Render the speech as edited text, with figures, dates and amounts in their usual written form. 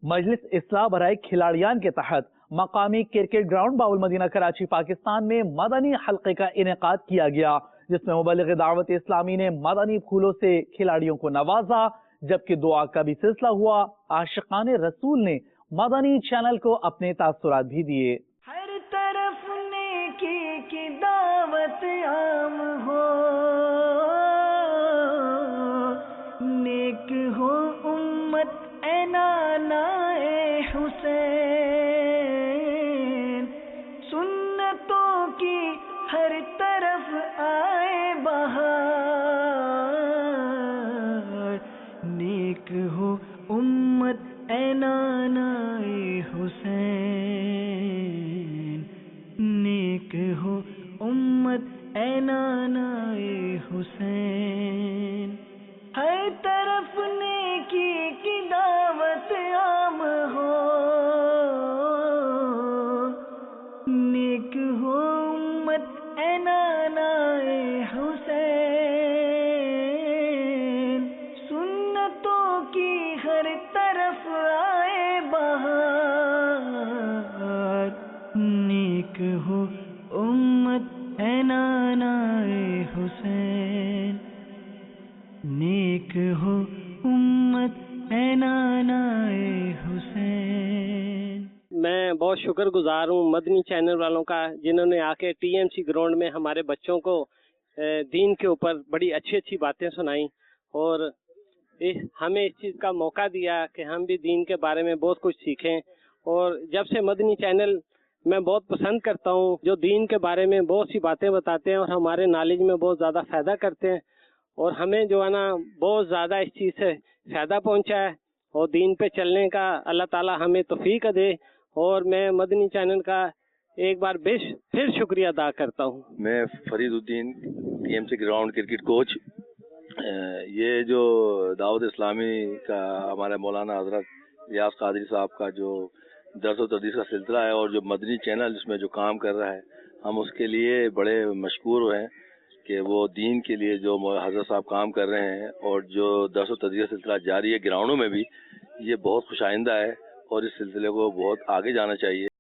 مجلس اصلاح برائے کھلاڑیان کے تحت مقامی کرکٹ گراؤنڈ باول مدینہ کراچی پاکستان میں مدنی حلقے کا انعقاد کیا گیا، جس میں مبلغ دعوت اسلامی نے مدنی پھولوں سے کھلاڑیوں کو نوازا، جبکہ دعا کا بھی سلسلہ ہوا۔ عاشقان رسول نے مدنی چینل کو اپنے تاثرات بھی دیے۔ ہر طرف نیکی کی دعوت عام ہو، نیک ہو امت اے نانا اے حسین، سنتوں کی ہر طرف آئے بہار، نیک ہو امت اے نانا اے حسین، نیک ہو امت اے نانا اے حسین، ہر طرف نیکی کی دعوت عام ہو، نیک ہو امت اے نانا اے حسین، سنتوں کی ہر طرف آئے بہار، نیک ہو امت اے نانا اے حسین، نیک ہو امت اے نانا اے حسین۔ میں بہت شکر گزار ہوں مدنی چینل والوں کا، جنہوں نے آ کے ٹی ایم سی گراؤنڈ میں ہمارے بچوں کو دین کے اوپر بڑی اچھی اچھی باتیں سنائیں، اور ہمیں اس چیز کا موقع دیا کہ ہم بھی دین کے بارے میں بہت کچھ سیکھیں۔ اور جب سے مدنی چینل میں بہت پسند کرتا ہوں، جو دین کے بارے میں بہت سی باتیں بتاتے ہیں اور ہمارے نالج میں بہت زیادہ فائدہ کرتے ہیں، اور ہمیں جو ہے نا بہت زیادہ اس چیز سے فائدہ پہنچا ہے، اور دین پہ چلنے کا اللہ تعالی ہمیں توفیق دے۔ اور میں مدنی چینل کا ایک بار پھر شکریہ ادا کرتا ہوں۔ میں Fariduddin, T M C ground cricket coach. یہ جو دعوت اسلامی کا ہمارے مولانا حضرت ریاض قادری صاحب کا جو درس و تدریس کا سلسلہ ہے، اور جو مدنی چینل اس میں جو کام کر رہا ہے، ہم اس کے لیے بڑے مشکور ہیں کہ وہ دین کے لیے جو حضرت صاحب کام کر رہے ہیں، اور جو درس و تدریس کا سلسلہ جاری ہے گراؤنڈوں میں بھی، یہ بہت خوش آئندہ ہے، اور اس سلسلے کو بہت آگے جانا چاہیے۔